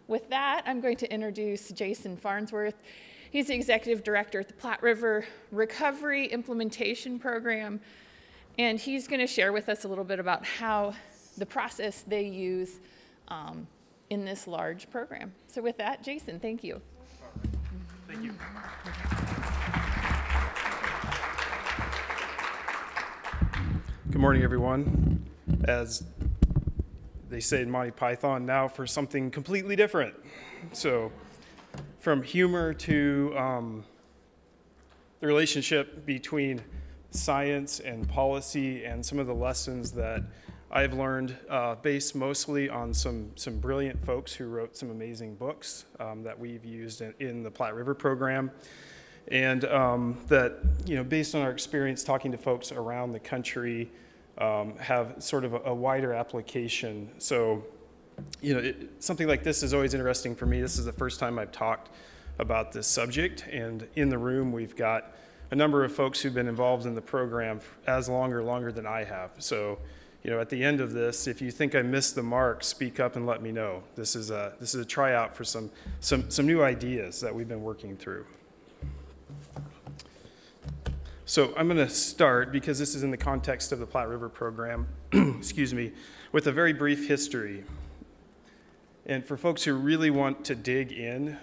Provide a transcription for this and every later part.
with that, I'm going to introduce Jason Farnsworth. He's the Executive Director at the Platte River Recovery Implementation Program, and he's going to share with us a little bit about how the process they use in this large program. So with that, Jason, thank you. Thank you. Good morning, everyone. As they say in Monty Python, now for something completely different. So from humor to the relationship between science and policy and some of the lessons that I've learned based mostly on some brilliant folks who wrote some amazing books that we've used in the Platte River program. And that, based on our experience talking to folks around the country, have sort of a wider application. So, something like this is always interesting for me. This is the first time I've talked about this subject, and in the room we've got a number of folks who've been involved in the program as longer than I have. So, at the end of this, if you think I missed the mark, speak up and let me know. This is a tryout for some new ideas that we've been working through. So I'm going to start, because this is in the context of the Platte River program, excuse me, with a very brief history. And for folks who really want to dig in,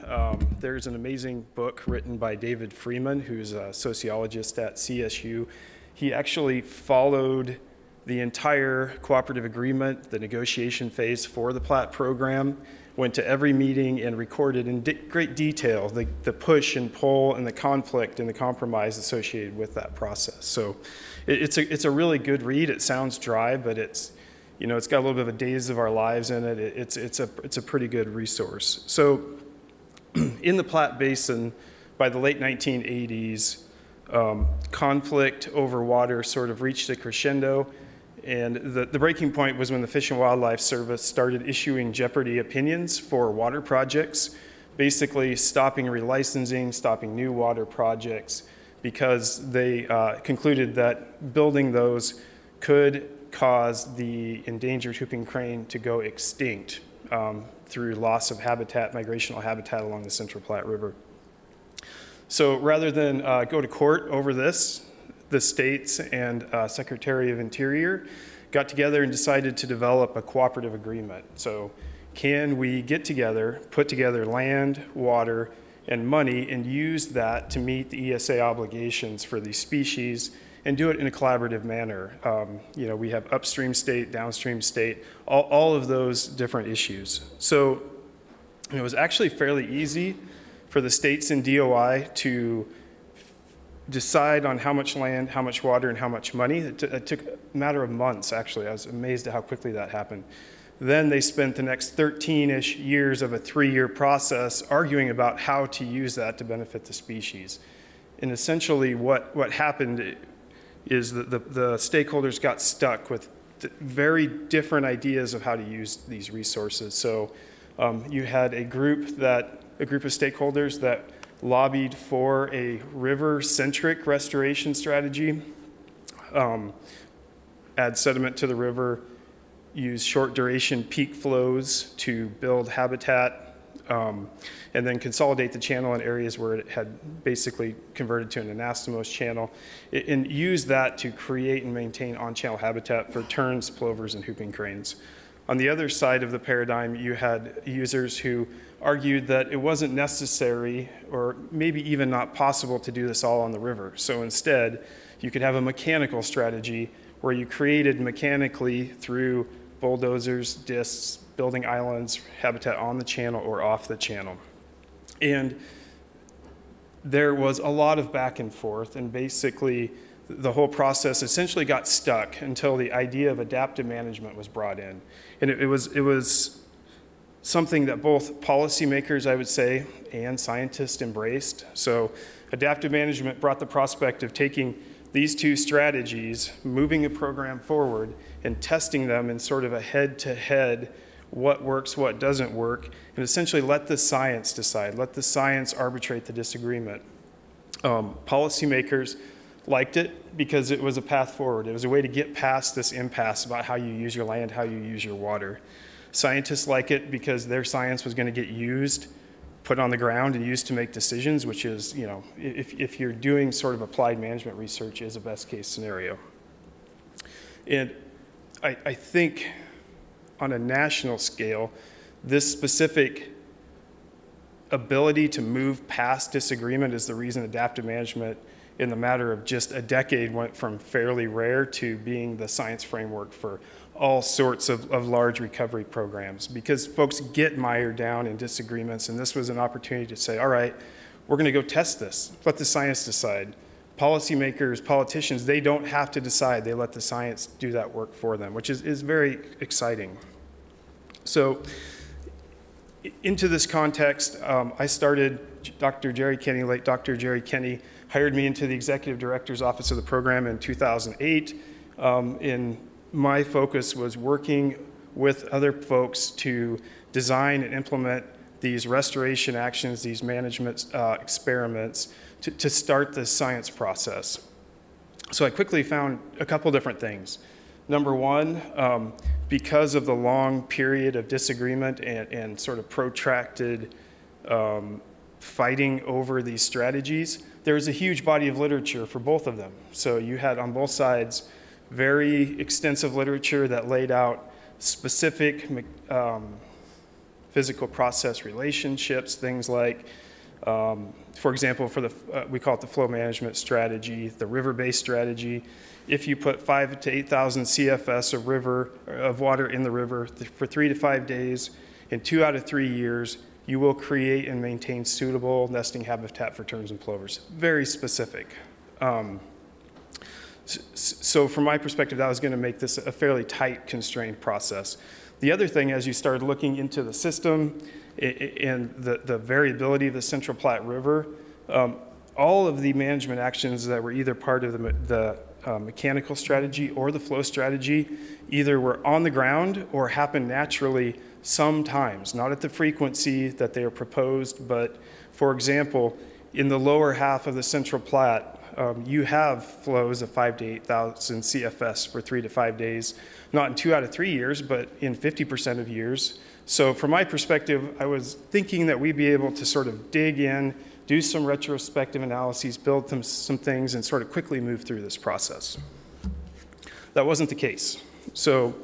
there's an amazing book written by David Freeman, who's a sociologist at CSU. He actually followed the entire cooperative agreement, the negotiation phase for the Platte program, went to every meeting and recorded in great detail the push and pull and the conflict and the compromise associated with that process. So it's a really good read. It sounds dry, but it's got a little bit of a days of our lives in it. It's a pretty good resource. So in the Platte Basin, by the late 1980s, conflict over water sort of reached a crescendo. And the breaking point was when the Fish and Wildlife Service started issuing jeopardy opinions for water projects, basically stopping relicensing, stopping new water projects, because they concluded that building those could cause the endangered whooping crane to go extinct through loss of habitat, migrational habitat along the Central Platte River. So rather than go to court over this, the states and Secretary of Interior got together and decided to develop a cooperative agreement. So can we get together, put together land, water, and money, and use that to meet the ESA obligations for these species and do it in a collaborative manner? We have upstream state, downstream state, all of those different issues. So it was actually fairly easy for the states and DOI to decide on how much land, how much water, and how much money. It took a matter of months, actually. I was amazed at how quickly that happened. Then they spent the next 13-ish years of a 3-year process arguing about how to use that to benefit the species. And essentially what happened is that the stakeholders got stuck with very different ideas of how to use these resources. So you had a group of stakeholders that lobbied for a river-centric restoration strategy, add sediment to the river, use short-duration peak flows to build habitat, and then consolidate the channel in areas where it had basically converted to an anastomose channel, and use that to create and maintain on-channel habitat for terns, plovers, and whooping cranes. On the other side of the paradigm, you had users who argued that it wasn't necessary or maybe even not possible to do this all on the river. So instead, you could have a mechanical strategy where you created mechanically through bulldozers, discs, building islands, habitat on the channel or off the channel. And there was a lot of back and forth, and basically the whole process essentially got stuck until the idea of adaptive management was brought in. And it was something that both policymakers, I would say, and scientists embraced. So adaptive management brought the prospect of taking these two strategies, moving a program forward, and testing them in sort of a head-to-head, what works, what doesn't work, and essentially let the science decide, let the science arbitrate the disagreement. Policymakers liked it because it was a path forward. It was a way to get past this impasse about how you use your land, how you use your water. Scientists like it because their science was going to get used, put on the ground and used to make decisions, which is, you know, if you're doing sort of applied management research, is a best case scenario. And I think on a national scale, this specific ability to move past disagreement is the reason adaptive management in the matter of just a decade went from fairly rare to being the science framework for all sorts of large recovery programs, because folks get mired down in disagreements, and this was an opportunity to say, all right, we're going to go test this. Let the science decide. Policymakers, politicians, they don't have to decide. They let the science do that work for them, which is very exciting. So into this context, I started, late Dr. Jerry Kenny hired me into the executive director's office of the program in 2008. And my focus was working with other folks to design and implement these restoration actions, these management experiments to start the science process. So I quickly found a couple different things. Number one, because of the long period of disagreement and sort of protracted fighting over these strategies, there's a huge body of literature for both of them. So you had on both sides very extensive literature that laid out specific physical process relationships, things like, for example, for we call it the flow management strategy, the river-based strategy. If you put 5,000 to 8,000 CFS of water in the river for 3 to 5 days, in 2 out of 3 years, you will create and maintain suitable nesting habitat for terns and plovers. Very specific. So from my perspective, that was going to make this a fairly tight, constrained process. The other thing, as you started looking into the system and the variability of the Central Platte River, all of the management actions that were either part of the mechanical strategy or the flow strategy either were on the ground or happened naturally sometimes, not at the frequency that they are proposed, but for example, in the lower half of the Central Platte, you have flows of 5,000 to 8,000 CFS for 3 to 5 days, not in 2 out of 3 years, but in 50% of years. So from my perspective, I was thinking that we'd be able to sort of dig in, do some retrospective analyses, build some things, and sort of quickly move through this process. That wasn't the case. So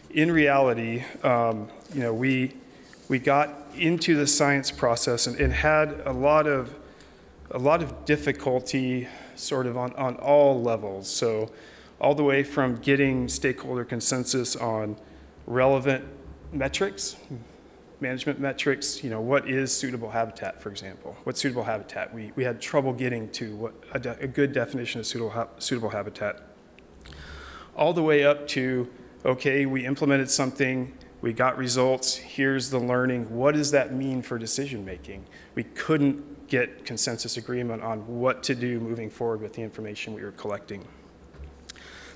in reality, you know, we got into the science process and had a lot of difficulty sort of on all levels. So all the way from getting stakeholder consensus on relevant metrics, management metrics, you know, what is suitable habitat, for example? What's suitable habitat? We had trouble getting to what a good definition of suitable habitat. All the way up to, okay, we implemented something, we got results, here's the learning. What does that mean for decision making? We couldn't get consensus agreement on what to do moving forward with the information we were collecting.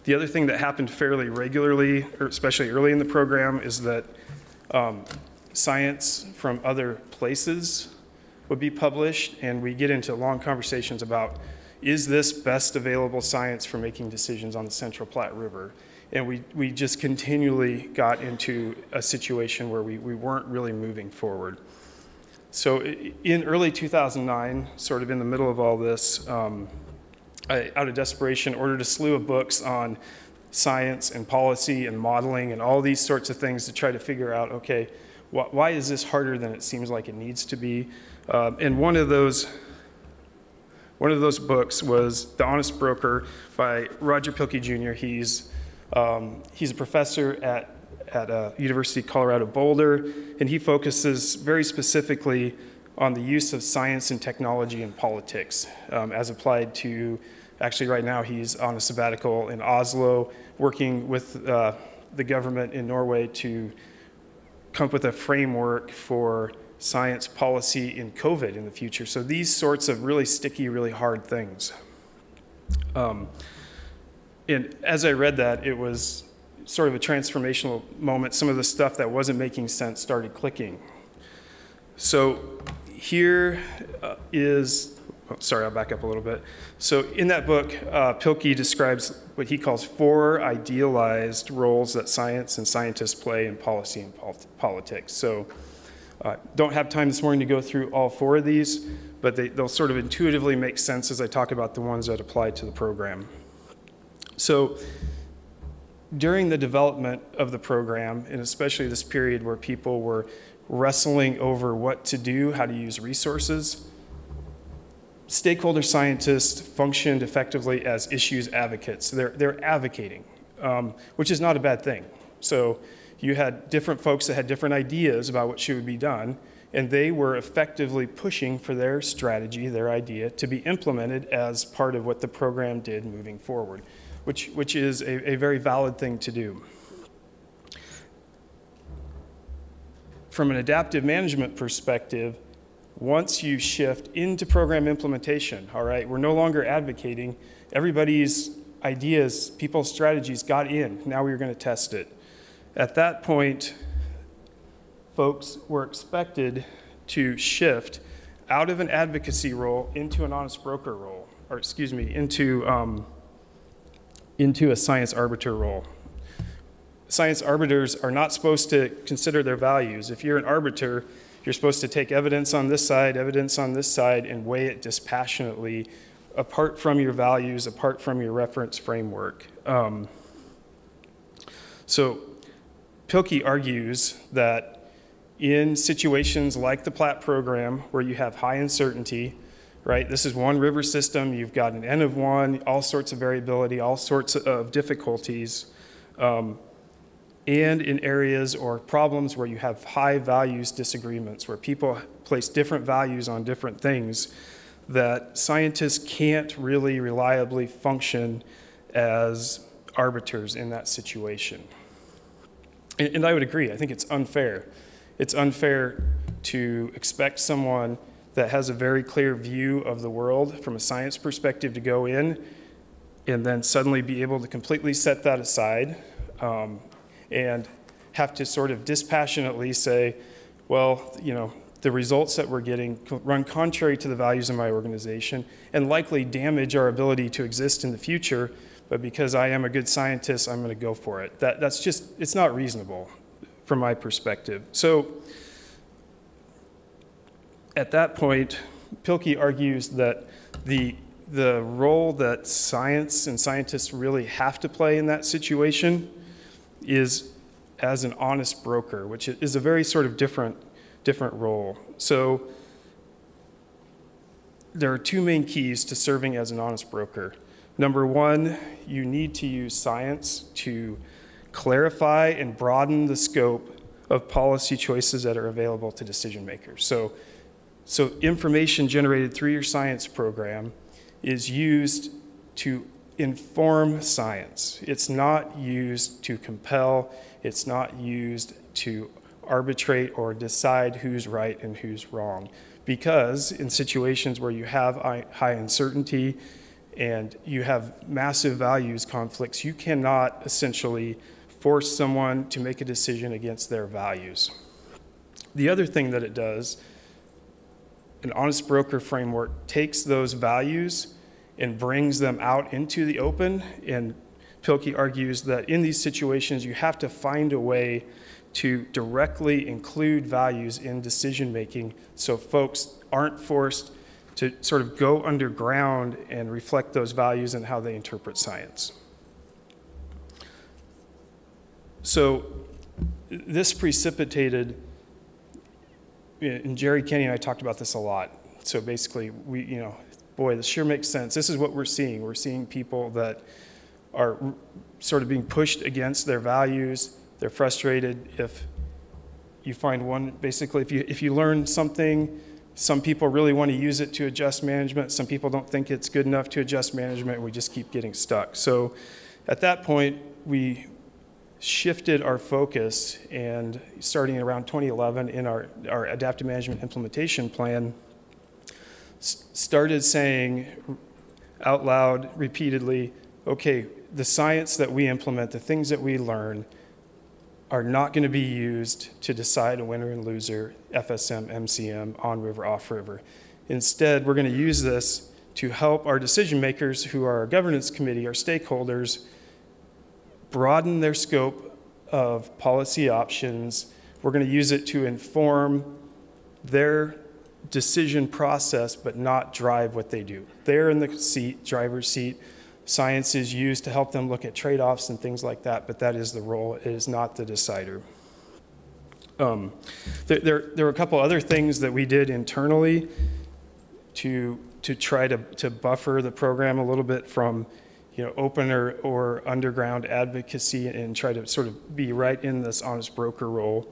The other thing that happened fairly regularly, or especially early in the program, is that science from other places would be published, and we get into long conversations about, is this best available science for making decisions on the Central Platte River? And we just continually got into a situation where we weren't really moving forward. So in early 2009, sort of in the middle of all this, I, out of desperation, ordered a slew of books on science and policy and modeling and all these sorts of things to try to figure out, okay, why is this harder than it seems like it needs to be? And one of those books was The Honest Broker by Roger Pilkey Jr. He's a professor at University of Colorado Boulder, and he focuses very specifically on the use of science and technology in politics as applied to, actually right now he's on a sabbatical in Oslo working with the government in Norway to come up with a framework for science policy in COVID in the future. So these sorts of really sticky, really hard things. And as I read that, it was sort of a transformational moment. Some of the stuff that wasn't making sense started clicking. So here is, sorry, I'll back up a little bit. So in that book, Pilkey describes what he calls 4 idealized roles that science and scientists play in policy and politics. So don't have time this morning to go through all 4 of these, but they'll sort of intuitively make sense as I talk about the ones that apply to the program. So during the development of the program, and especially this period where people were wrestling over what to do, how to use resources, stakeholder scientists functioned effectively as issues advocates. They're advocating, which is not a bad thing. So you had different folks that had different ideas about what should be done, and they were effectively pushing for their strategy, their idea, to be implemented as part of what the program did moving forward, which is a very valid thing to do. From an adaptive management perspective, once you shift into program implementation, all right, we're no longer advocating. Everybody's ideas, people's strategies got in. Now we're going to test it. At that point, folks were expected to shift out of an advocacy role into an honest broker role, or excuse me, into a science arbiter role. Science arbiters are not supposed to consider their values. If you're an arbiter, you're supposed to take evidence on this side, and weigh it dispassionately, apart from your values, apart from your reference framework. So Pilkey argues that in situations like the Platte program, where you have high uncertainty, right? This is one river system, you've got an N of 1, all sorts of variability, all sorts of difficulties, and in areas or problems where you have high values disagreements, where people place different values on different things, that scientists can't really reliably function as arbiters in that situation. And I would agree, I think it's unfair. It's unfair to expect someone that has a very clear view of the world from a science perspective to go in and then suddenly be able to completely set that aside and have to sort of dispassionately say, well, you know, the results that we're getting run contrary to the values of my organization and likely damage our ability to exist in the future, but because I am a good scientist, I'm going to go for it. That's just, it's not reasonable from my perspective. So at that point, Pilkey argues that the role that science and scientists really have to play in that situation is as an honest broker, which is a very sort of different role. So there are 2 main keys to serving as an honest broker. Number 1, you need to use science to clarify and broaden the scope of policy choices that are available to decision makers. So information generated through your science program is used to inform science. It's not used to compel. It's not used to arbitrate or decide who's right and who's wrong. Because in situations where you have high uncertainty and you have massive values conflicts, you cannot essentially force someone to make a decision against their values. The other thing that it does, an honest broker framework takes those values and brings them out into the open. And Pilkey argues that in these situations, you have to find a way to directly include values in decision-making so folks aren't forced to sort of go underground and reflect those values in how they interpret science. So this precipitated, and Jerry, Kenny, and I talked about this a lot. So basically, boy, this sure makes sense. This is what we're seeing. We're seeing people that are sort of being pushed against their values. They're frustrated if you find one, basically, if you learn something, some people really want to use it to adjust management. Some people don't think it's good enough to adjust management, and we just keep getting stuck. So at that point, we shifted our focus, and starting around 2011 in our adaptive management implementation plan, started saying out loud repeatedly, okay, the science that we implement, the things that we learn, are not going to be used to decide a winner and loser, FSM, MCM, on river, off river. Instead, we're going to use this to help our decision makers, who are our governance committee, our stakeholders, broaden their scope of policy options. We're going to use it to inform their decision process, but not drive what they do. They're in the seat, driver's seat. Science is used to help them look at trade-offs and things like that, but that is the role. It is not the decider. There were a couple other things that we did internally to try to buffer the program a little bit from, open or underground advocacy, and try to sort of be right in this honest broker role.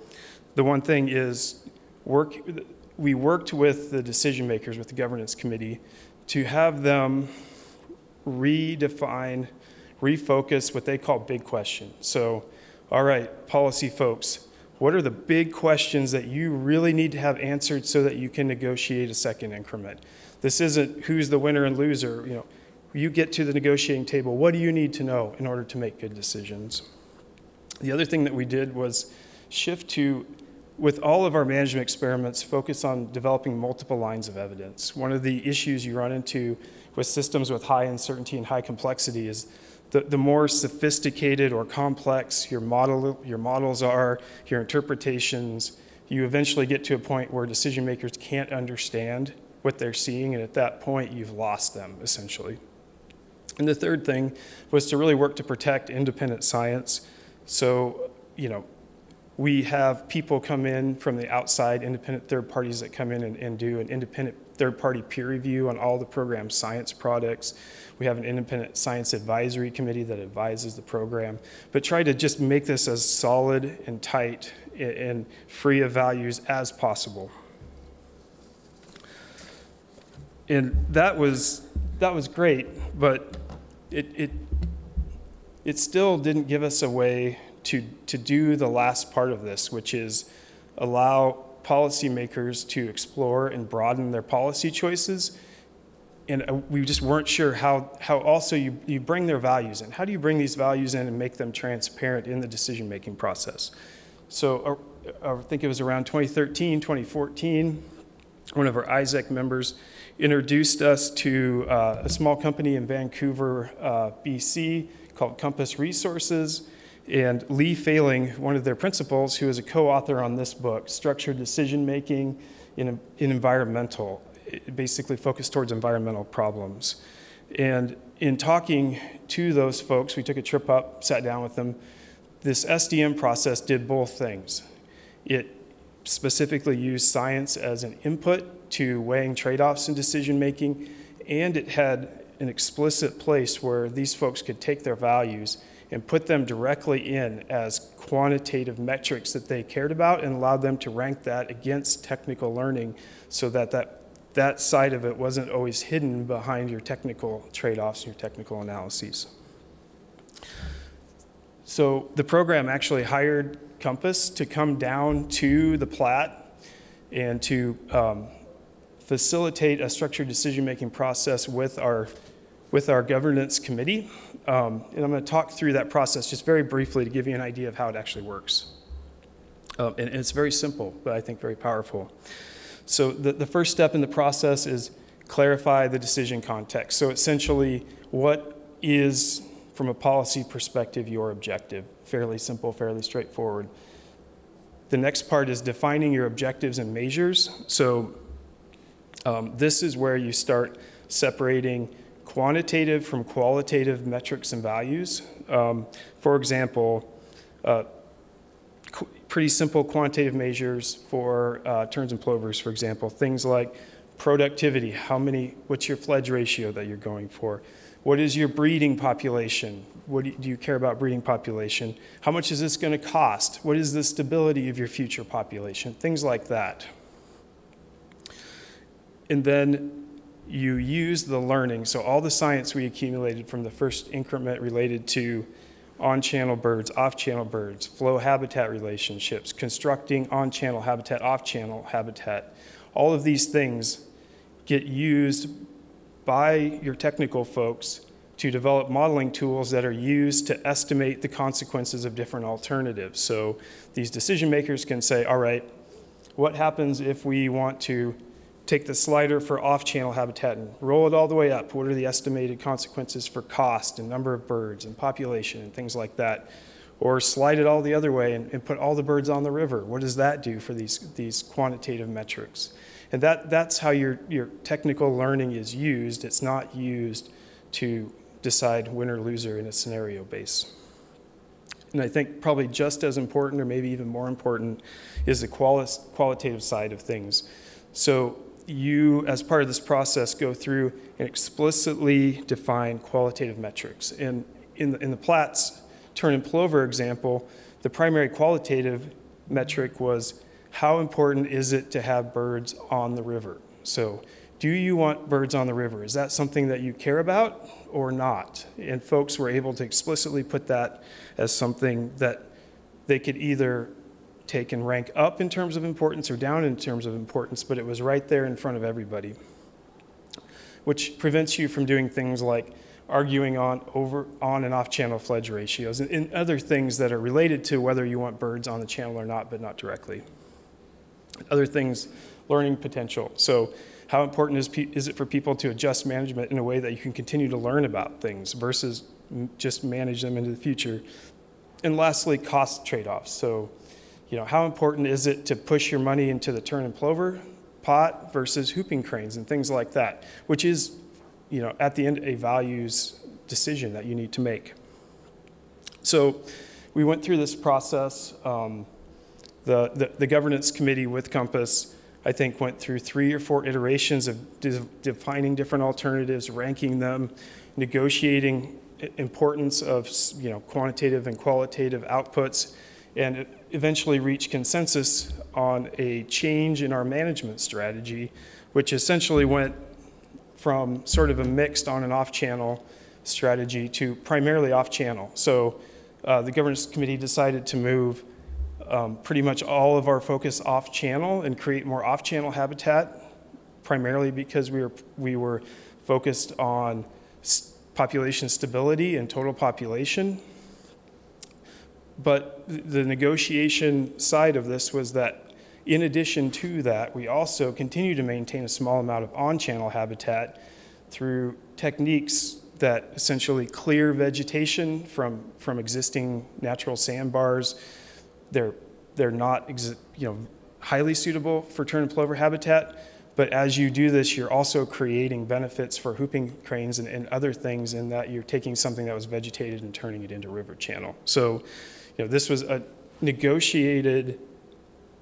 The one thing is we worked with the decision makers, with the governance committee, to have them redefine, refocus what they call big questions. So, all right, policy folks, what are the big questions that you really need to have answered so that you can negotiate a second increment? This isn't who's the winner and loser. You get to the negotiating table, what do you need to know in order to make good decisions? The other thing that we did was shift to, with all of our management experiments, focus on developing multiple lines of evidence. One of the issues you run into with systems with high uncertainty and high complexity is the more sophisticated or complex your models are, your interpretations, you eventually get to a point where decision makers can't understand what they're seeing, and at that point you've lost them, essentially. And the third thing was to really work to protect independent science. So, we have people come in from the outside, independent third parties that come in and do an independent third-party peer review on all the program's science products. We have an independent science advisory committee that advises the program, but try to just make this as solid and tight and free of values as possible. And that was great, but it still didn't give us a way to do the last part of this, which is allow policymakers to explore and broaden their policy choices. And we just weren't sure how also you bring their values in. How do you bring these values in and make them transparent in the decision-making process? So I think it was around 2013, 2014, one of our ISAC members introduced us to a small company in Vancouver, BC, called Compass Resources. And Lee Failing, one of their principals, who is a co-author on this book, Structured Decision Making in Environmental, basically focused towards environmental problems. And in talking to those folks, we took a trip up, sat down with them. This SDM process did both things. It specifically used science as an input to weighing trade-offs in decision making, and it had an explicit place where these folks could take their values and put them directly in as quantitative metrics that they cared about, and allowed them to rank that against technical learning, so that side of it wasn't always hidden behind your technical trade-offs and your technical analyses. So the program actually hired Compass to come down to the Platte and to facilitate a structured decision-making process with our governance committee. And I'm going to talk through that process just very briefly to give you an idea of how it actually works. And it's very simple, but I think very powerful. So the first step in the process is clarify the decision context. So essentially, what is, from a policy perspective, your objective? Fairly simple, fairly straightforward. The next part is defining your objectives and measures. So this is where you start separating quantitative from qualitative metrics and values. For example, pretty simple quantitative measures for terns and plovers, for example. Things like productivity, what's your fledge ratio that you're going for? What is your breeding population? Do you care about breeding population? How much is this going to cost? What is the stability of your future population? Things like that. And then you use the learning, so all the science we accumulated from the first increment related to on-channel birds, off-channel birds, flow habitat relationships, constructing on-channel habitat, off-channel habitat, all of these things get used by your technical folks to develop modeling tools that are used to estimate the consequences of different alternatives. So these decision makers can say, all right, what happens if we want to take the slider for off-channel habitat and roll it all the way up. What are the estimated consequences for cost and number of birds and population and things like that? Or slide it all the other way and put all the birds on the river. What does that do for these quantitative metrics? And that's how your technical learning is used. It's not used to decide winner loser in a scenario base. And I think probably just as important, or maybe even more important, is the qualitative side of things. So you, as part of this process, go through and explicitly define qualitative metrics. And in the Platte's tern and plover example, the primary qualitative metric was how important is it to have birds on the river? So do you want birds on the river? Is that something that you care about or not? And folks were able to explicitly put that as something that they could either take and rank up in terms of importance or down in terms of importance, but it was right there in front of everybody, which prevents you from doing things like arguing on and off channel fledge ratios and other things that are related to whether you want birds on the channel or not, but not directly. Other things, learning potential. So how important is it for people to adjust management in a way that you can continue to learn about things versus just manage them into the future? And lastly, cost trade-offs. So, how important is it to push your money into the tern and plover pot versus hooping cranes and things like that, which is, at the end, a values decision that you need to make. So we went through this process. The governance committee with Compass, I think, went through 3 or 4 iterations of defining different alternatives, ranking them, negotiating importance of quantitative and qualitative outputs, and eventually reached consensus on a change in our management strategy, which essentially went from sort of a mixed on and off channel strategy to primarily off channel. So the governance committee decided to move pretty much all of our focus off channel and create more off channel habitat, primarily because we were focused on population stability and total population. But the negotiation side of this was that in addition to that, we also continue to maintain a small amount of on-channel habitat through techniques that essentially clear vegetation from existing natural sandbars. They're not highly suitable for tern and plover habitat, but as you do this, you're also creating benefits for hooping cranes and other things in that you're taking something that was vegetated and turning it into river channel. So, this was a negotiated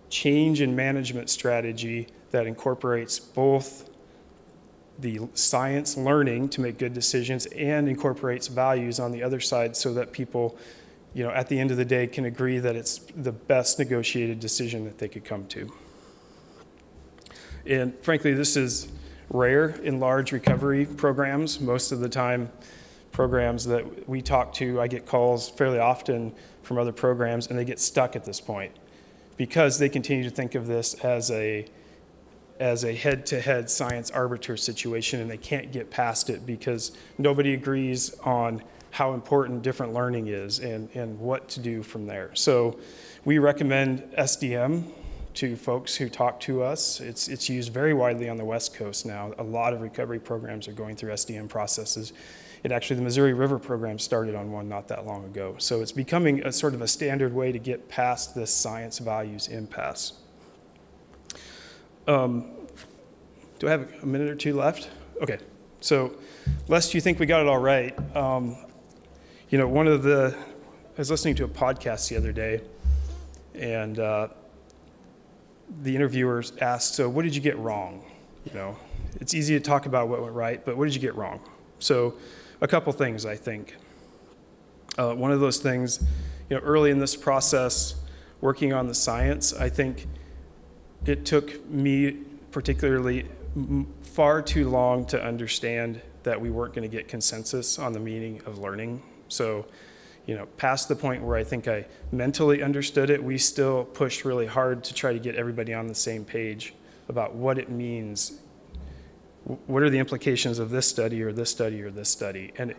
change in management strategy that incorporates both the science learning to make good decisions and incorporates values on the other side so that people, at the end of the day can agree that it's the best negotiated decision that they could come to. And frankly, this is rare in large recovery programs. Most of the time, programs that we talk to, I get calls fairly often from other programs, and they get stuck at this point because they continue to think of this as a head-to-head science arbiter situation, and they can't get past it because nobody agrees on how important different learning is and what to do from there. So we recommend SDM to folks who talk to us. It's used very widely on the West Coast now. A lot of recovery programs are going through SDM processes. And actually, the Missouri River program started on one not that long ago. So it's becoming a sort of a standard way to get past this science values impasse. Do I have a minute or two left? Okay. So lest you think we got it all right, I was listening to a podcast the other day, and the interviewers asked, so what did you get wrong? It's easy to talk about what went right, but what did you get wrong? So a couple things, I think. One of those things, early in this process, working on the science, I think it took me particularly far too long to understand that we weren't going to get consensus on the meaning of learning. So, past the point where I think I mentally understood it, we still pushed really hard to try to get everybody on the same page about what it means. What are the implications of this study or this study or this study? And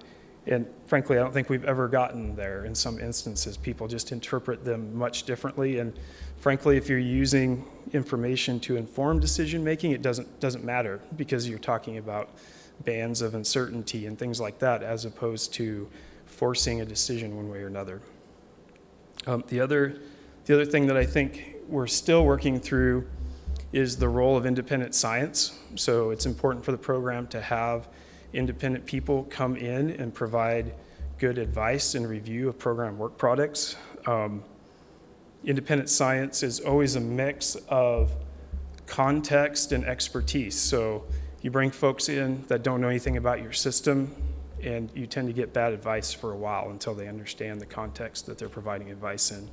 And frankly, I don't think we've ever gotten there. In some instances, people just interpret them much differently. And frankly, if you're using information to inform decision making, it doesn't matter, because you're talking about bands of uncertainty and things like that, as opposed to forcing a decision one way or another. The other thing that I think we're still working through is the role of independent science. So it's important for the program to have independent people come in and provide good advice and review of program work products. Independent science is always a mix of context and expertise. So you bring folks in that don't know anything about your system, and you tend to get bad advice for a while until they understand the context that they're providing advice in.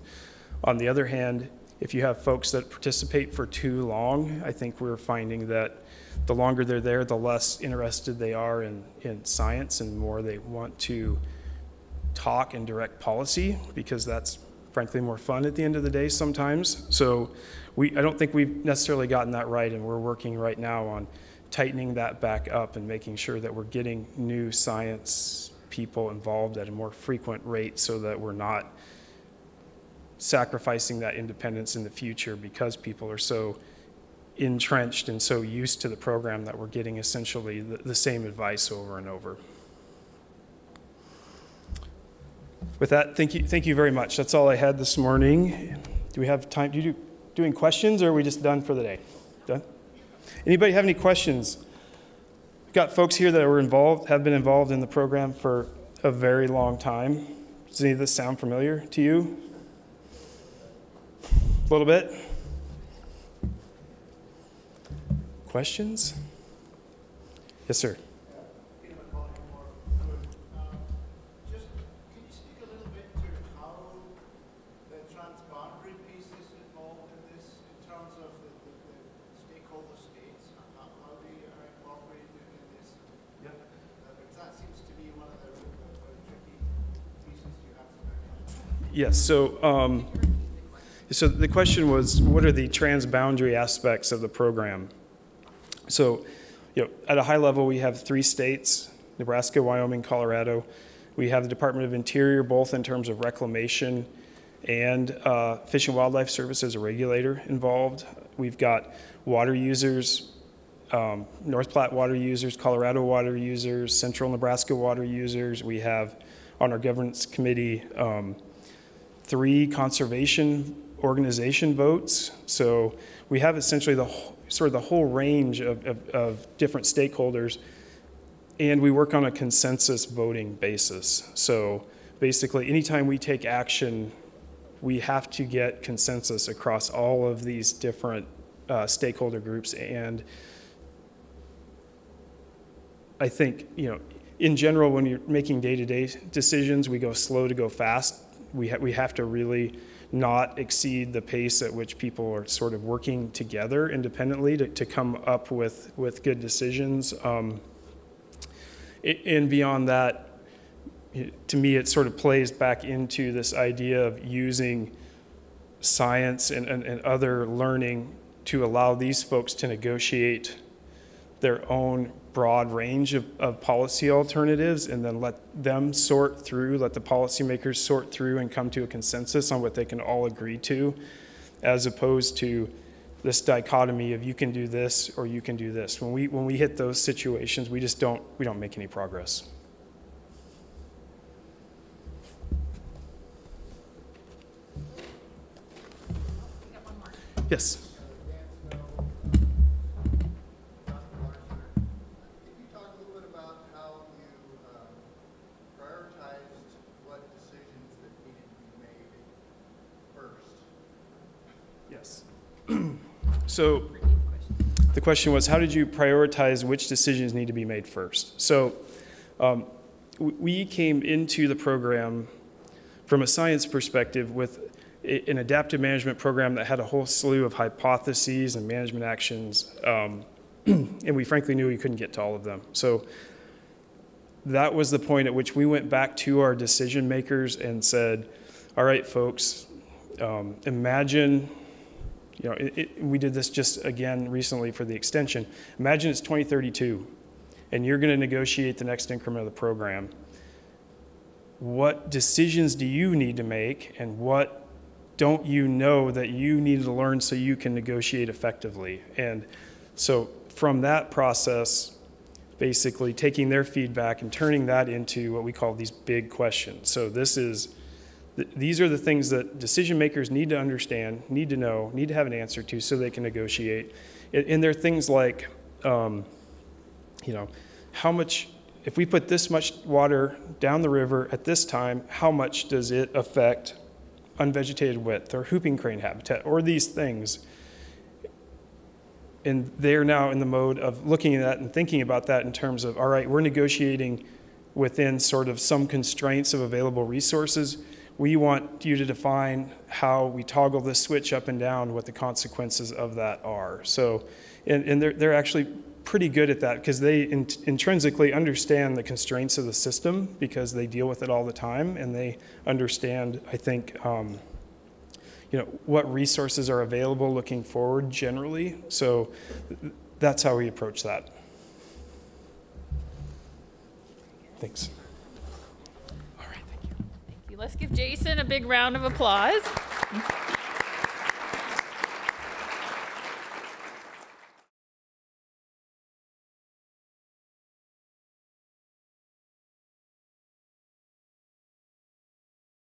On the other hand, if you have folks that participate for too long, I think we're finding that the longer they're there, the less interested they are in science, and more they want to talk and direct policy, because that's frankly more fun at the end of the day sometimes. So I don't think we've necessarily gotten that right, and we're working right now on tightening that back up and making sure that we're getting new science people involved at a more frequent rate, so that we're not sacrificing that independence in the future because people are so entrenched and so used to the program that we're getting essentially the same advice over and over. With that, thank you very much. That's all I had this morning. Do we have time? Doing questions, or are we just done for the day? Done? Anybody have any questions? We've got folks here that have been involved in the program for a very long time. Does any of this sound familiar to you? A little bit? Questions? Yes, sir. Just, can you speak a little bit to how the transboundary piece is involved in this, in terms of the stakeholder states? How they are incorporated in this? Yep. Because that seems to be one of the tricky pieces you have to mention. Yes, so the question was, what are the transboundary aspects of the program? So, at a high level, we have 3 states, Nebraska, Wyoming, Colorado. We have the Department of Interior, both in terms of reclamation and Fish and Wildlife Service as a regulator involved. We've got water users, North Platte water users, Colorado water users, Central Nebraska water users. We have on our governance committee 3 conservation organization votes. So we have essentially the whole range of different stakeholders, and we work on a consensus voting basis. So basically, anytime we take action, we have to get consensus across all of these different stakeholder groups. And I think, in general, when you're making day-to-day decisions, we go slow to go fast. We have to really not exceed the pace at which people are sort of working together independently to come up with good decisions. And beyond that, to me, it sort of plays back into this idea of using science and other learning to allow these folks to negotiate their own broad range of policy alternatives, and then let the policymakers sort through and come to a consensus on what they can all agree to, as opposed to this dichotomy of you can do this or you can do this. When we hit those situations, we don't make any progress. Yes. So the question was, how did you prioritize which decisions need to be made first? So we came into the program from a science perspective with an adaptive management program that had a whole slew of hypotheses and management actions, and we frankly knew we couldn't get to all of them. So that was the point at which we went back to our decision makers and said, all right, folks, imagine, we did this just again recently for the extension. Imagine it's 2032, and you're going to negotiate the next increment of the program. what decisions do you need to make, and what don't you know that you need to learn so you can negotiate effectively. And so from that process, basically taking their feedback and turning that into what we call these big questions. So these are the things that decision makers need to understand, need to know, need to have an answer to so they can negotiate. And they're things like, how much, if we put this much water down the river at this time, how much does it affect unvegetated width or whooping crane habitat or these things? And they're now in the mode of looking at that and thinking about that in terms of, all right, we're negotiating within sort of some constraints of available resources. We want you to define how we toggle this switch up and down, what the consequences of that are. So, and they're actually pretty good at that because they intrinsically understand the constraints of the system because they deal with it all the time, and they understand, I think, what resources are available looking forward generally. So that's how we approach that. Thanks. Thank you. Let's give Jason a big round of applause.